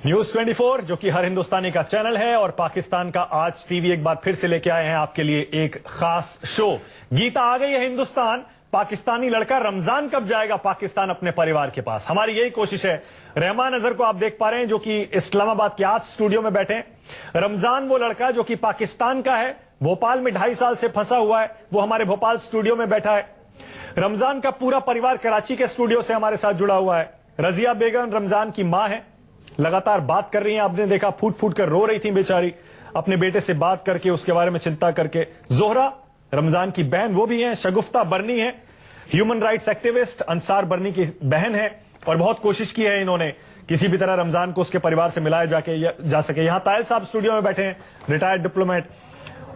News 24 जो कि हर हिंदुस्तानी का चैनल है और पाकिस्तान का आज टीवी एक बार फिर से लेके आए हैं आपके लिए एक खास शो। गीता आ गई है हिंदुस्तान, पाकिस्तानी लड़का रमजान कब जाएगा पाकिस्तान अपने परिवार के पास, हमारी यही कोशिश है। रहमान अजहर को आप देख पा रहे हैं जो कि इस्लामाबाद के आज स्टूडियो में बैठे हैं। रमजान वो लड़का जो कि पाकिस्तान का है, भोपाल में 2.5 साल से फंसा हुआ है, वो हमारे भोपाल स्टूडियो में बैठा है। रमजान का पूरा परिवार कराची के स्टूडियो से हमारे साथ जुड़ा हुआ है। रजिया बेगम रमजान की मां है, लगातार बात कर रही हैं, आपने देखा फूट फूट कर रो रही थी बेचारी अपने बेटे से बात करके, उसके बारे में चिंता करके। जोहरा रमजान की बहन वो भी हैं। शगुफ्ता बरनी है, ह्यूमन राइट्स एक्टिविस्ट, अंसार बरनी की बहन है और बहुत कोशिश की है इन्होंने किसी भी तरह रमजान को उसके परिवार से मिलाया जा सके। यहां तायल साहब स्टूडियो में बैठे हैं, रिटायर्ड डिप्लोमेट।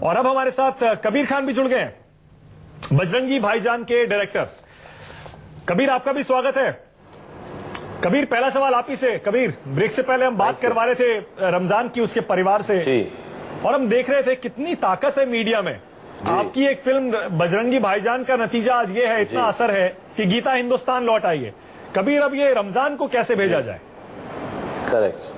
और अब हमारे साथ कबीर खान भी जुड़ गए हैं, बजरंगी भाईजान के डायरेक्टर। कबीर, आपका भी स्वागत है। कबीर, पहला सवाल आप ही से। कबीर, ब्रेक से पहले हम बात करवा रहे थे रमजान की, उसके परिवार से, और हम देख रहे थे कितनी ताकत है मीडिया में। आपकी एक फिल्म बजरंगी भाईजान का नतीजा आज ये है, इतना असर है कि गीता हिंदुस्तान लौट आई है। कबीर, अब ये रमजान को कैसे भेजा जाए? करेक्ट,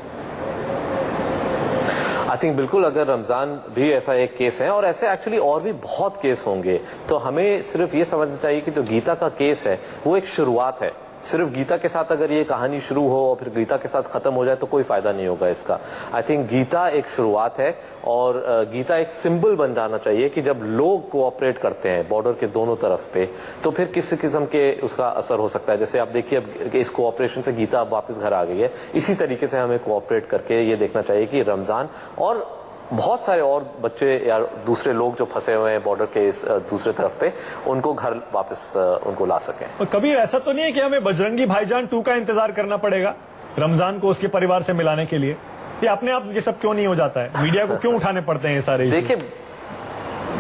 आई थिंक बिल्कुल, अगर रमजान भी ऐसा एक केस है और ऐसे एक्चुअली और भी बहुत केस होंगे, तो हमें सिर्फ ये समझना चाहिए कि जो गीता का केस है वो एक शुरुआत है। सिर्फ गीता के साथ अगर ये कहानी शुरू हो और फिर गीता के साथ खत्म हो जाए तो कोई फायदा नहीं होगा इसका। आई थिंक गीता एक शुरुआत है और गीता एक सिंबल बन जाना चाहिए कि जब लोग कोऑपरेट करते हैं बॉर्डर के दोनों तरफ पे, तो फिर किस किस्म के उसका असर हो सकता है। जैसे आप देखिए अब इस कोऑपरेशन से गीता अब वापस घर आ गई है, इसी तरीके से हमें कोऑपरेट करके ये देखना चाहिए कि रमजान और बहुत सारे और बच्चे या दूसरे लोग जो फंसे हुए हैं बॉर्डर के इस दूसरे तरफ पे, उनको घर वापस उनको ला सकें। कबीर, ऐसा तो नहीं है कि हमें बजरंगी भाईजान 2 का इंतजार करना पड़ेगा रमजान को उसके परिवार से मिलाने के लिए? ये अपने आप ये सब क्यों नहीं हो जाता है? मीडिया को क्यों उठाने पड़ते हैं ये सारे? देखिए,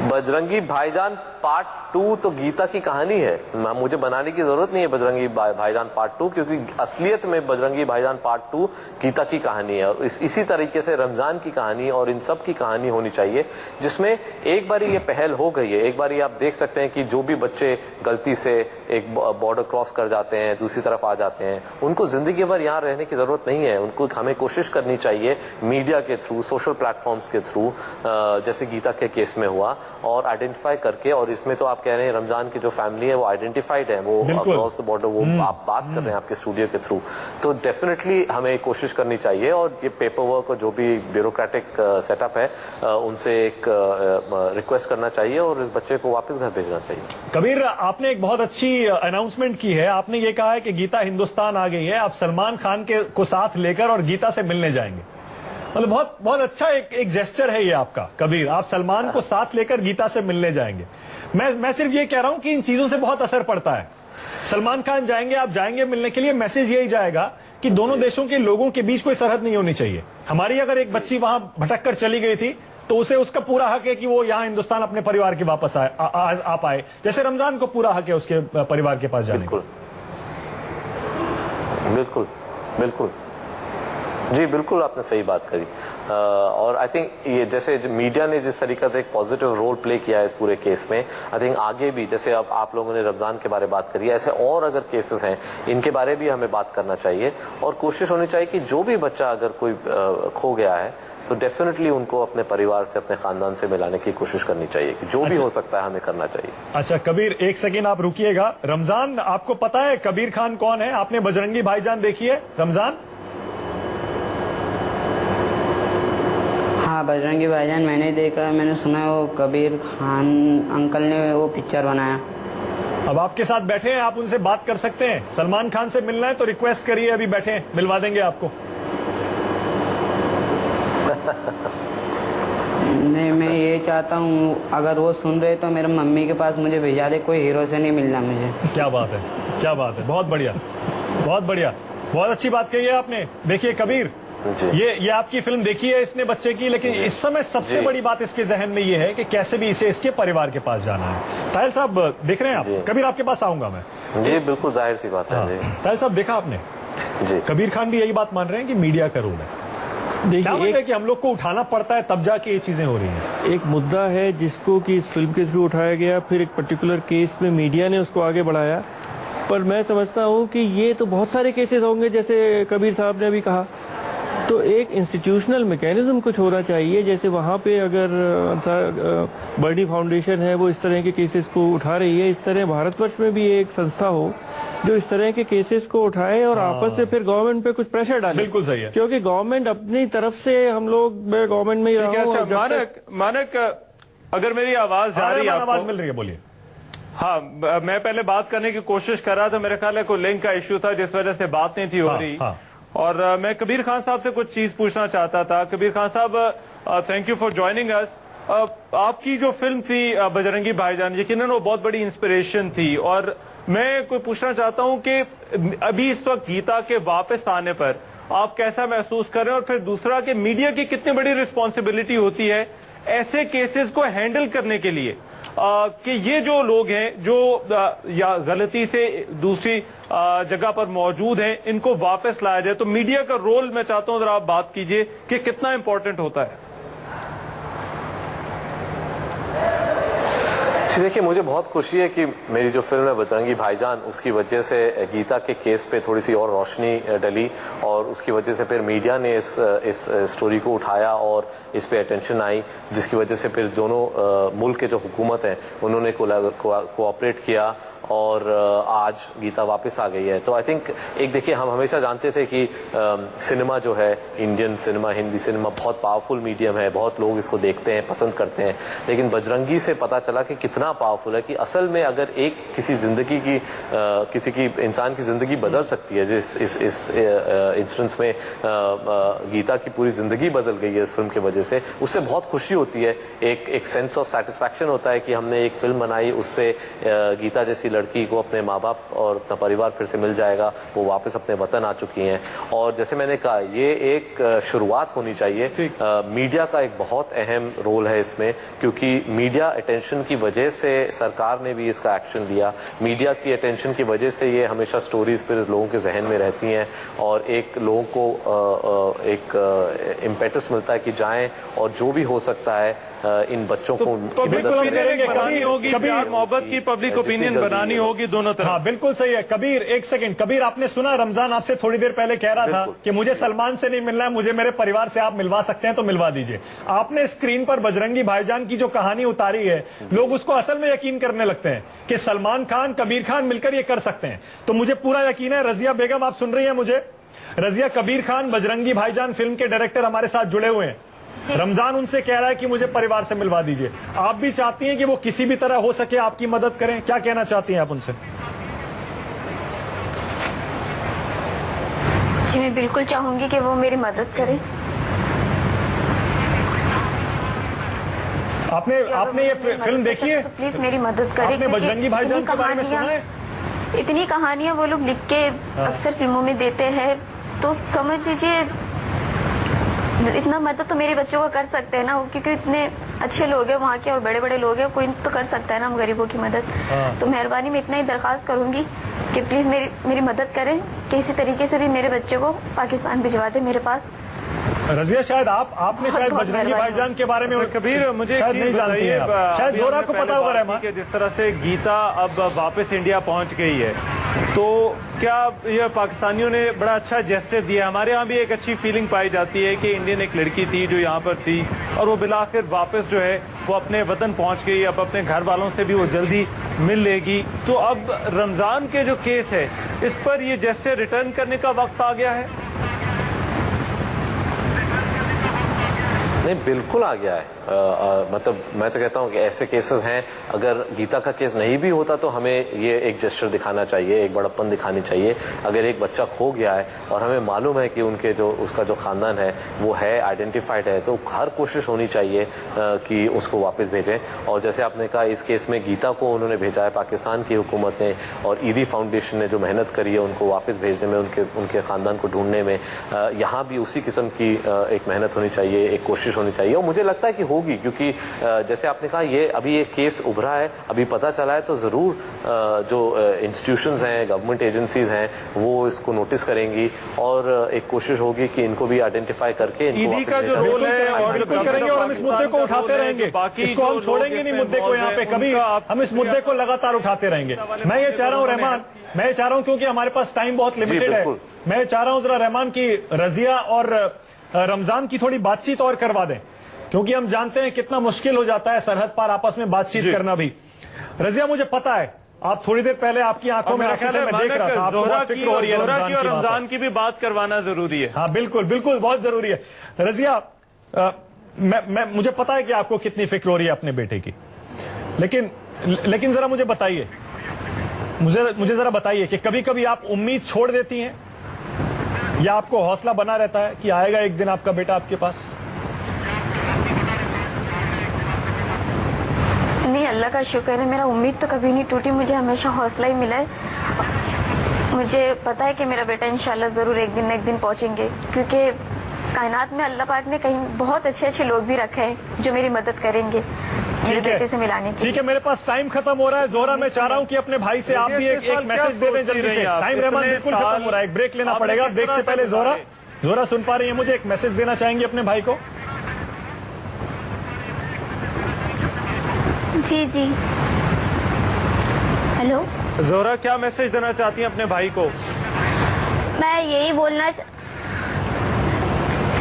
बजरंगी भाईजान पार्ट 2 तो गीता की कहानी है, मुझे बनाने की जरूरत नहीं है बजरंगी भाईजान पार्ट 2, क्योंकि असलियत में बजरंगी भाईजान पार्ट 2 गीता की कहानी है। और इसी तरीके से रमजान की कहानी और इन सब की कहानी होनी चाहिए, जिसमें एक बार ये पहल हो गई है। एक बार ये आप देख सकते हैं कि जो भी बच्चे गलती से एक बॉर्डर क्रॉस कर जाते हैं, दूसरी तरफ आ जाते हैं, उनको जिंदगी भर यहाँ रहने की जरूरत नहीं है। उनको हमें कोशिश करनी चाहिए मीडिया के थ्रू, सोशल प्लेटफॉर्म्स के थ्रू, जैसे गीता के केस में हुआ, और आइडेंटिफाई करके। और इसमें तो आप कह रहे हैं रमजान की जो फैमिली है वो आइडेंटिफाइड है, वो अक्रॉस द बॉर्डर, वो आप बात कर रहे हैं आपके स्टूडियो के थ्रू, तो डेफिनेटली हमें कोशिश करनी चाहिए। और ये पेपर वर्क और जो भी ब्यूरोक्रेटिक सेटअप है उनसे एक रिक्वेस्ट करना चाहिए और इस बच्चे को वापस घर भेजना चाहिए। कबीर, आपने एक बहुत अच्छी अनाउंसमेंट की है। आपने ये कहा है कि गीता हिंदुस्तान आ गई है, आप सलमान खान को साथ लेकर और गीता से मिलने जाएंगे। मतलब बहुत बहुत अच्छा एक जेस्चर है ये आपका कबीर, आप सलमान को साथ लेकर गीता से मिलने जाएंगे। मैं सिर्फ ये कह रहा हूं कि इन चीजों से बहुत असर पड़ता है। सलमान खान जाएंगे, आप जाएंगे मिलने के लिए, मैसेज यही जाएगा कि दोनों देशों के लोगों के बीच कोई सरहद नहीं होनी चाहिए। हमारी अगर एक बच्ची वहां भटक कर चली गई थी तो उसे उसका पूरा हक है कि वो यहाँ हिंदुस्तान अपने परिवार के वापस आ पाए, जैसे रमजान को पूरा हक है उसके परिवार के पास जाने का। बिल्कुल बिल्कुल जी, बिल्कुल आपने सही बात करी। और आई थिंक ये जैसे मीडिया ने जिस तरीके से एक पॉजिटिव रोल प्ले किया है इस पूरे केस में, आई थिंक आगे भी, जैसे अब आप लोगों ने रमजान के बारे में बात करी है, ऐसे और अगर केसेस हैं इनके बारे भी हमें बात करना चाहिए। और कोशिश होनी चाहिए कि जो भी बच्चा अगर कोई खो गया है तो डेफिनेटली उनको अपने परिवार से, अपने खानदान से मिलाने की कोशिश करनी चाहिए, कि जो भी हो सकता है हमें करना चाहिए। अच्छा कबीर, एक सेकेंड आप रुकिएगा। रमजान, आपको पता है कबीर खान कौन है? आपने बजरंगी भाईजान देखी है? रमजान, हाँ, बजरंगी भाईजान मैंने देखा, मैंने सुना है वो कबीर खान अंकल ने वो पिक्चर बनाया। अब आपके साथ बैठे हैं, आप उनसे बात कर सकते हैं। सलमान खान से मिलना है तो रिक्वेस्ट करिए, अभी बैठे हैं, मिलवा देंगे आपको। नहीं, मैं ये चाहता हूँ अगर वो सुन रहे तो मेरे मम्मी के पास मुझे भेजा दे, कोई हीरो से नहीं मिलना मुझे। क्या बात है, क्या बात है, बहुत बढ़िया, बहुत बढ़िया, बहुत अच्छी बात कही है आपने। देखिए कबीर, ये आपकी फिल्म देखी है इसने बच्चे की, लेकिन इस समय सबसे बड़ी बात इसके जहन में ये है कि कैसे भी इसे इसके परिवार के पास जाना है। ताहिल साहब देख रहे हैं आप? कबीर, आपके पास आऊंगा मैं। जी बिल्कुल, जाहिर सी बात है। ताहिल साहब, देखा आपने? जी, कबीर खान भी यही बात मान रहे हैं कि मीडिया का रोल है। देखिए, कि हम लोग को उठाना पड़ता है तब जाके ये चीजें हो रही हैं। एक मुद्दा है जिसको कि इस फिल्म के थ्रू उठाया गया, फिर एक पर्टिकुलर केस में मीडिया ने उसको आगे बढ़ाया, पर मैं समझता हूँ कि ये तो बहुत सारे केसेस होंगे, जैसे कबीर साहब ने अभी कहा। तो एक इंस्टीट्यूशनल मैकेनिज्म कुछ होना चाहिए, जैसे वहाँ पे अगर बर्डी फाउंडेशन है वो इस तरह के केसेस को उठा रही है, इस तरह भारतवर्ष में भी एक संस्था हो जो इस तरह के केसेस को उठाए और आपस में फिर गवर्नमेंट पे कुछ प्रेशर डाले। बिल्कुल सही है, क्योंकि गवर्नमेंट अपनी तरफ से, हम लोग गवर्नमेंट में ही रहा हूं। अच्छा, मानक अगर मेरी आवाज जा रही है, आवाज मिल रही है, बोलिए। हाँ, मैं पहले बात करने की कोशिश कर रहा था, मेरे ख्याल है कोई लिंक का इश्यू था जिस वजह से बात नहीं थी हो रही। और मैं कबीर खान साहब से कुछ चीज पूछना चाहता था। कबीर खान साहब, thank you for joining us. आपकी जो फिल्म थी बजरंगी भाईजान, यकीनन वो बहुत बड़ी इंस्पिरेशन थी, और मैं कोई पूछना चाहता हूं कि अभी इस वक्त गीता के वापस आने पर आप कैसा महसूस कर रहे हैं, और फिर दूसरा कि मीडिया की कितनी बड़ी रिस्पॉन्सिबिलिटी होती है ऐसे केसेस को हैंडल करने के लिए, कि ये जो लोग हैं जो या गलती से दूसरी जगह पर मौजूद हैं, इनको वापस लाया जाए। तो मीडिया का रोल मैं चाहता हूं, अगर आप बात कीजिए कि कितना इंपॉर्टेंट होता है। देखिए, मुझे बहुत खुशी है कि मेरी जो फिल्म है बजरंगी भाईजान, उसकी वजह से गीता के केस पे थोड़ी सी और रोशनी डली, और उसकी वजह से फिर मीडिया ने इस स्टोरी को उठाया और इस पे अटेंशन आई, जिसकी वजह से फिर दोनों मुल्क के जो हुकूमत हैं उन्होंने कोऑपरेट किया, और आज गीता वापस आ गई है। तो आई थिंक एक, देखिए, हम हमेशा जानते थे कि सिनेमा जो है, इंडियन सिनेमा, हिंदी सिनेमा बहुत पावरफुल मीडियम है, बहुत लोग इसको देखते हैं, पसंद करते हैं, लेकिन बजरंगी से पता चला कि कितना पावरफुल है, कि असल में अगर एक किसी जिंदगी की किसी की इंसान की जिंदगी बदल सकती है, जो इस इंसिडेंस में गीता की पूरी जिंदगी बदल गई है इस फिल्म की वजह से, उससे बहुत खुशी होती है। एक सेंस ऑफ सेटिस्फैक्शन होता है कि हमने एक फिल्म बनाई, उससे गीता जैसी लड़की को अपने माँ बाप और अपना परिवार फिर से मिल जाएगा, वो वापस अपने वतन आ चुकी हैं। और जैसे मैंने कहा, ये एक शुरुआत होनी चाहिए। मीडिया का एक बहुत अहम रोल है इसमें, क्योंकि मीडिया अटेंशन की वजह से सरकार ने भी इसका एक्शन लिया। मीडिया की अटेंशन की वजह से ये हमेशा स्टोरीज फिर लोगों के जहन में रहती हैं, और एक लोगों को एक इम्पेटस मिलता है कि जाएं और जो भी हो सकता है इन बच्चों को बनानी होगी, प्यार मोहब्बत की पब्लिक ओपिनियन बनानी होगी दोनों तरफ। हाँ, बिल्कुल सही है। कबीर, एक सेकंड। कबीर, आपने सुना, रमजान आपसे थोड़ी देर पहले कह रहा था कि मुझे सलमान से नहीं मिलना है, मुझे मेरे परिवार से आप मिलवा सकते हैं तो मिलवा दीजिए। आपने स्क्रीन पर बजरंगी भाईजान की जो कहानी उतारी है, लोग उसको असल में यकीन करने लगते हैं कि सलमान खान, कबीर खान मिलकर ये कर सकते हैं। तो मुझे पूरा यकीन है, रजिया बेगम आप सुन रही हैं मुझे? रजिया, कबीर खान बजरंगी भाईजान फिल्म के डायरेक्टर हमारे साथ जुड़े हुए हैं। रमजान उनसे कह रहा है कि मुझे परिवार से मिलवा दीजिए। आप भी चाहती हैं कि वो किसी भी तरह हो सके आपकी मदद करें? क्या कहना चाहती हैं आप उनसे? जी, मैं बिल्कुल चाहूंगी कि वो मेरी मदद करें। आपने ये फिल्म देखी है? तो प्लीज मेरी मदद करें। आपने बजरंगी भाईजान के बारे में सुना है? इतनी कहानियां वो लोग लिख के अक्सर फिल्मों में देते हैं, तो समझ लीजिए इतना मदद तो मेरे बच्चों का कर सकते हैं ना, क्योंकि इतने अच्छे लोग हैं वहाँ के और बड़े बड़े लोग हैं, कोई तो कर सकता है ना हम गरीबों की मदद। तो मेहरबानी मैं इतना ही दरखास्त करूंगी कि प्लीज मेरी मदद करें, किसी तरीके से भी मेरे बच्चे को पाकिस्तान भिजवा दे मेरे पास। रजिया, शायद आपने शायद बजरंगी भाईजान के बारे में कबीर मुझे शायद नहीं जानती हैं, शायद जोरा को पता होगा रहमान कि जिस तरह से गीता अब वापस इंडिया पहुंच गई है, तो क्या यह पाकिस्तानियों ने बड़ा अच्छा जेस्चर दिया? हमारे यहाँ भी एक अच्छी फीलिंग पाई जाती है कि इंडियन एक लड़की थी जो यहाँ पर थी, और वो बिलाखिर वापस जो है वो अपने वतन पहुंच गई, अब अपने घर वालों से भी वो जल्दी मिल लेगी। तो अब रमजान के जो केस है, इस पर ये जेस्चर रिटर्न करने का वक्त आ गया है? नहीं, बिल्कुल आ गया है। मतलब मैं तो कहता हूं कि ऐसे केसेस हैं, अगर गीता का केस नहीं भी होता तो हमें ये एक जेस्चर दिखाना चाहिए, एक बड़प्पन दिखानी चाहिए। अगर एक बच्चा खो गया है और हमें मालूम है कि उनके उसका जो खानदान है वो है आइडेंटिफाइड है, तो हर कोशिश होनी चाहिए कि उसको वापस भेजें। और जैसे आपने कहा, इस केस में गीता को उन्होंने भेजा है पाकिस्तान की हुकूमत ने, और ईदी फाउंडेशन ने जो मेहनत करी है उनको वापस भेजने में, उनके खानदान को ढूंढने में, यहाँ भी उसी किस्म की एक मेहनत होनी चाहिए, एक कोशिश होनी चाहिए। और मुझे लगता है कि होगी, क्योंकि जैसे आपने कहा, ये अभी एक केस उभरा है, अभी पता चला है, तो जरूर जो इंस्टीट्यूशंस हैं, गवर्नमेंट एजेंसीज हैं, वो इसको नोटिस करेंगी और एक कोशिश होगी कि इनको भी आइडेंटिफाई करके ईदी का जो रोल है और बिल्कुल करेंगे, और हम इस मुद्दे को उठाते रहेंगे। इसको हम छोड़ेंगे नहीं मुद्दे को यहाँ पे कभी, हम इस मुद्दे को लगातार उठाते रहेंगे। मैं ये चाह रहा हूँ रहमान, मैं चाह रहा हूं, क्योंकि हमारे पास टाइम बहुत लिमिटेड है, बिल्कुल। मैं चाह रहा हूं जरा रहमान की रजिया और रमजान की थोड़ी बातचीत और करवा दें, क्योंकि हम जानते हैं कितना मुश्किल हो जाता है सरहद पार आपस में बातचीत करना भी। रजिया, मुझे पता है आप थोड़ी देर पहले आपकी आंखों में आंसू थे, मैं देख रहा था, आपको बहुत फिक्र हो रही है जोहरा की और रमजान रमजान की भी बात करवाना जरूरी है। हाँ बिल्कुल बिल्कुल, बहुत जरूरी है। रजिया, मुझे पता है कि आपको कितनी फिक्र हो रही है अपने बेटे की, लेकिन जरा मुझे बताइए, मुझे जरा बताइए कि कभी कभी आप उम्मीद छोड़ देती हैं या आपको हौसला बना रहता है कि आएगा एक दिन आपका बेटा आपके पास? नहीं, अल्लाह का शुक्र है, मेरा उम्मीद तो कभी नहीं टूटी, मुझे हमेशा हौसला ही मिला है। मुझे पता है कि मेरा बेटा इंशाल्लाह जरूर एक दिन न एक दिन पहुंचेंगे, क्योंकि कायनात में अल्लाह पाक ने कहीं बहुत अच्छे लोग भी रखे हैं जो मेरी मदद करेंगे मेरे बेटे से मिलाने की। ठीक है, मेरे पास टाइम खत्म हो रहा है। जोहरा, मैं चाह रहा हूं कि अपने भाई से आप भी एक मैसेज दे दें जल्दी से। टाइम रहमान बिल्कुल खत्म हो रहा है, एक ब्रेक लेना पड़ेगा। ब्रेक से पहले जोहरा सुन पा रही है मुझे, एक मैसेज देना चाहेंगे अपने भाई को? जी जी, हेलो जोहरा, क्या मैसेज देना चाहती हैं अपने भाई को? मैं यही बोलना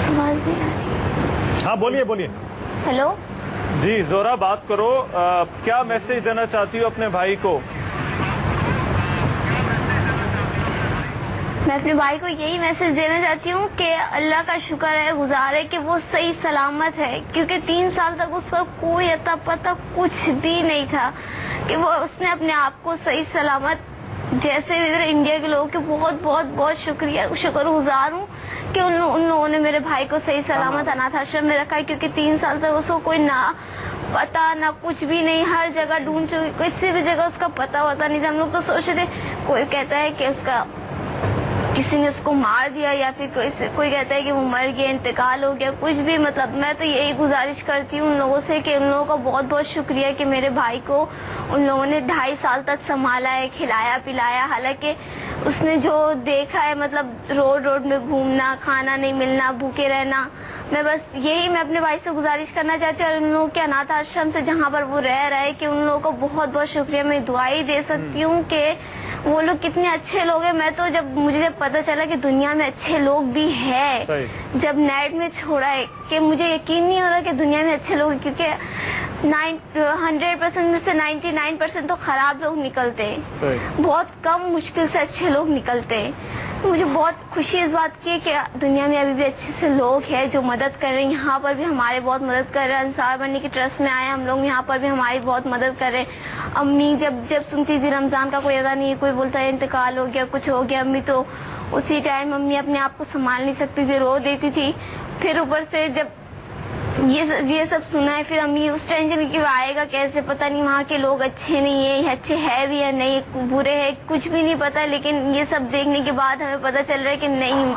आवाज नहीं आ रही। हाँ बोलिए बोलिए। हेलो जी जोहरा, बात करो। क्या मैसेज देना चाहती हो अपने भाई को? मैं अपने भाई को यही मैसेज देना चाहती हूँ कि अल्लाह का शुक्र है, गुजार है कि वो सही सलामत है, क्योंकि 3 साल तक उसका कोई अता पता कुछ भी नहीं था, कि वो उसने अपने आप को सही सलामत, जैसे इधर इंडिया के लोगों के बहुत बहुत बहुत शुक्रगुजार हूँ कि उन लोगों ने मेरे भाई को सही सलामत अनाथ आश्रम में रखा है, क्योंकि 3 साल तक उसको कोई ना पता ना कुछ भी नहीं, हर जगह ढूंढ चुकी, किसी भी जगह उसका पता वता नहीं था। हम लोग तो सोच रहे थे, कोई कहता है कि उसका किसी ने उसको मार दिया, या फिर कोई कहता है कि वो मर गया, इंतकाल हो गया, कुछ भी। मतलब मैं तो यही गुजारिश करती हूँ उन लोगों से कि उन लोगों का बहुत बहुत शुक्रिया कि मेरे भाई को उन लोगों ने 2.5 साल तक संभाला है, खिलाया पिलाया। हालांकि उसने जो देखा है, मतलब रोड में घूमना, खाना नहीं मिलना, भूखे रहना, मैं अपने भाई से गुजारिश करना चाहती हूँ, और उन लोगों के अनाथ आश्रम से जहाँ पर वो रह रहा है, कि उन लोगों को बहुत बहुत शुक्रिया। मैं दुआई दे सकती हूँ कि वो लोग कितने अच्छे लोग हैं। मैं तो मुझे पता चला कि दुनिया में अच्छे लोग भी है, जब नेट में छोड़ा है, कि मुझे यकीन नहीं हो रहा कि दुनिया में अच्छे लोग हैं, क्योंकि 100% में से 99% तो खराब लोग निकलते हैं, बहुत कम मुश्किल से अच्छे लोग निकलते हैं। मुझे बहुत खुशी इस बात की है कि दुनिया में अभी भी अच्छे से लोग हैं जो मदद कर रहे हैं। यहाँ पर भी हमारे बहुत मदद कर रहे हैं, अंसार बनी की ट्रस्ट में आए हम लोग, यहाँ पर भी हमारी बहुत मदद कर रहे हैं। अम्मी जब सुनती थी रमजान का कोई अदा नहीं है, कोई बोलता है इंतकाल हो गया, कुछ हो गया, अम्मी तो उसी टाइम अम्मी अपने आप को संभाल नहीं सकती थी, रो देती थी। फिर ऊपर से जब ये सब सुना है, फिर अम्मी उस टेंशन की आएगा कैसे, पता नहीं वहाँ के लोग अच्छे नहीं है, अच्छे है भी या नहीं, बुरे है, कुछ भी नहीं पता। लेकिन ये सब देखने के बाद हमें पता चल रहा है कि नहीं,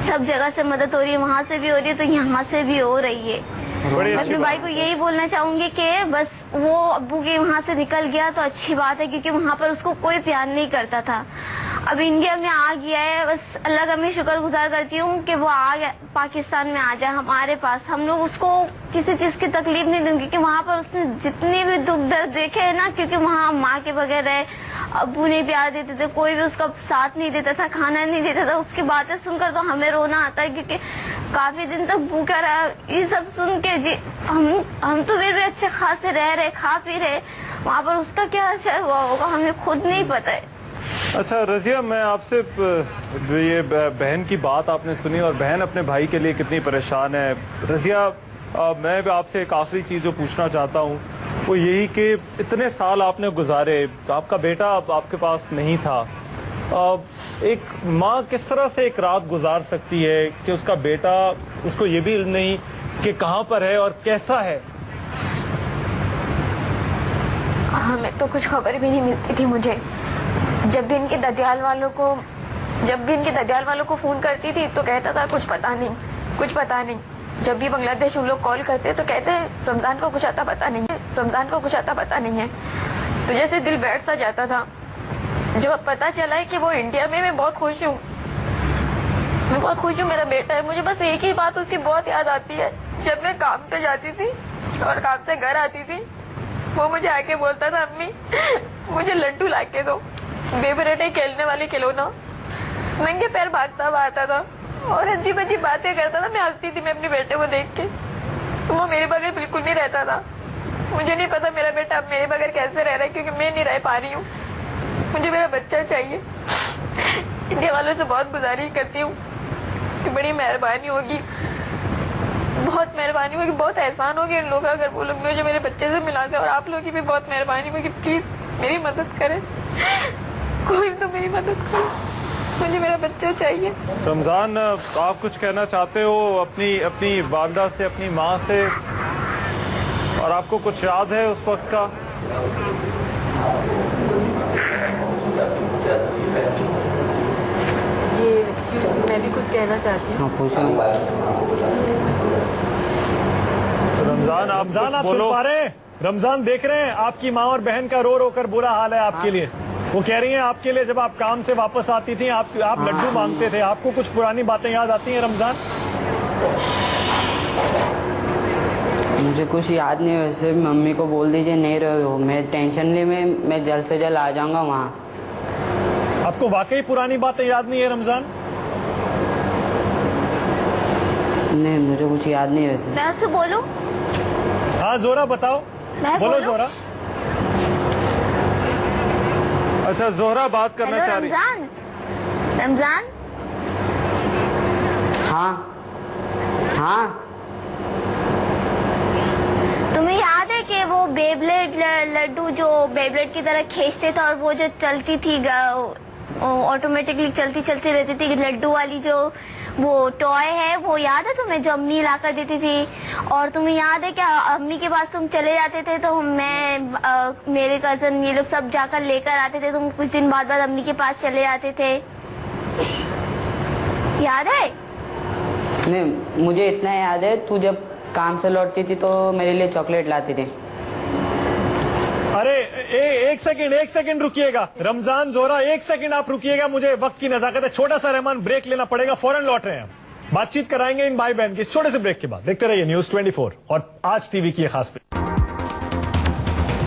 सब जगह से मदद हो रही है, वहाँ से भी हो रही है, तो यहाँ से भी हो रही है। मैं अपने भाई को यही बोलना चाहूंगी कि बस वो अब्बू के वहाँ से निकल गया तो अच्छी बात है, क्योंकि वहाँ पर उसको कोई प्यार नहीं करता था। अब इंडिया में आ गया है, बस अल्लाह का मैं शुक्रगुजार करती हूँ कि वो आ गया, पाकिस्तान में आ जाए हमारे पास। हम लोग उसको किसी चीज की तकलीफ नहीं देंगे, क्योंकि वहाँ पर उसने जितने भी दुख दर्द देखे है ना, क्योंकि वहाँ माँ के बगैर रहे, अब्बू नहीं प्यार देते थे, कोई भी उसका साथ नहीं देता था, खाना नहीं देता था। उसकी बातें सुनकर तो हमें रोना आता है, क्योंकि काफी दिन तक भूखा रहा। ये सब सुन के जी हम तो फिर भी अच्छे खासे रह रहे, खा पी रहे, वहाँ पर उसका क्या असर हुआ होगा हमें खुद नहीं पता है। अच्छा रजिया, मैं आपसे ये बहन की बात आपने सुनी और बहन अपने भाई के लिए कितनी परेशान है। रजिया, मैं आपसे एक आखिरी चीज जो पूछना चाहता हूँ वो यही कि इतने साल आपने गुजारे, आपका बेटा आपके पास नहीं था, एक माँ किस तरह से एक रात गुजार सकती है कि उसका बेटा, उसको ये भी इल्म नहीं कि कहाँ पर है और कैसा है? हमें तो कुछ खबर भी नहीं मिलती थी। मुझे जब भी इनके ददियाल वालों को फोन करती थी तो कहता था कुछ पता नहीं। जब भी बांग्लादेश उन लोग कॉल करते तो कहते रमजान को कुछ आता पता नहीं है। तो जैसे दिल बैठ सा जाता था। जब पता चला है कि वो इंडिया में, मैं बहुत खुश हूँ, मेरा बेटा है। मुझे बस एक ही बात उसकी बहुत याद आती है, जब मैं काम पे जाती थी और काम से घर आती थी, वो मुझे आके बोलता था अम्मी मुझे लड्डू ला के दो। बेबरटे खेलने वाले खिलौना, नंगे पैर भागता हुआ आता था और अजीब अजीब बातें करता था। मैं हंसती थी मैं अपने बेटे को देख के। वो मेरे बगैर बिल्कुल नहीं रहता था। मुझे नहीं पता मेरा बेटा अब मेरे बगैर कैसे रह रहा है, क्योंकि मैं नहीं रह पा रही हूँ। मुझे मेरा बच्चा चाहिए। इंडिया वालों से बहुत गुजारिश करती हूँ कि बड़ी मेहरबानी होगी, बहुत मेहरबानी होगी, बहुत एहसान होगी इन लोगों का अगर वो लोग मुझे मेरे बच्चे से मिला दे। और आप लोगों की भी बहुत मेहरबानी होगी, प्लीज मेरी मदद करें, कोई तो मेरी मदद करे, मुझे मेरा बच्चा चाहिए। रमजान, आप कुछ कहना चाहते हो अपनी वालदा से, अपनी माँ से, और आपको कुछ याद है उस वक्त का? मैं भी कुछ कहना चाहती हूँ। रमजान आप सुन पा रहे हैं? रमजान देख रहे हैं आपकी माँ और बहन का रो रो कर बुरा हाल है आपके लिए। वो कह रही हैं आपके लिए जब आप काम से वापस आती थी आप लड्डू मांगते थे। आपको कुछ पुरानी बातें याद आती हैं रमजान? मुझे कुछ याद नहीं। वैसे मम्मी को बोल दीजिए नहीं रहे हो, मैं टेंशन ले में मैं जल्द से जल्द आ जाऊंगा वहाँ। आपको वाकई पुरानी बातें याद नहीं है रमजान? नहीं, मुझे कुछ याद नहीं वैसे। मैं उससे बोलूं? हाँ जोरा बताओ, बोलो जोरा। अच्छा जोहरा बात करना हेलो चाह रही। रमजान, रमजान हाँ हाँ, तुम्हें याद है कि वो बेब्लेड लड्डू जो बेब्लेड की तरह खींचते थे और वो जो चलती थी ऑटोमेटिकली चलती चलती रहती थी लड्डू वाली जो वो टॉय है, वो याद है तुम्हें जो अम्मी ला कर देती थी? और तुम्हें याद है क्या अम्मी के पास तुम चले जाते थे तो मेरे कजन ये लोग सब जाकर लेकर आते थे, तुम कुछ दिन बाद अम्मी के पास चले जाते थे, याद है? नहीं मुझे इतना याद है, तू जब काम से लौटती थी तो मेरे लिए चॉकलेट लाती थी। अरे एक सेकंड रुकिएगा रमजान, जोरा एक सेकंड आप रुकिएगा, मुझे वक्त की नजाकत है। छोटा सा रहमान ब्रेक लेना पड़ेगा, फौरन लौट रहे हैं हम। बातचीत कराएंगे इन भाई बहन की छोटे से ब्रेक के बाद। देखते रहिए न्यूज़ 24 और आज टीवी की खास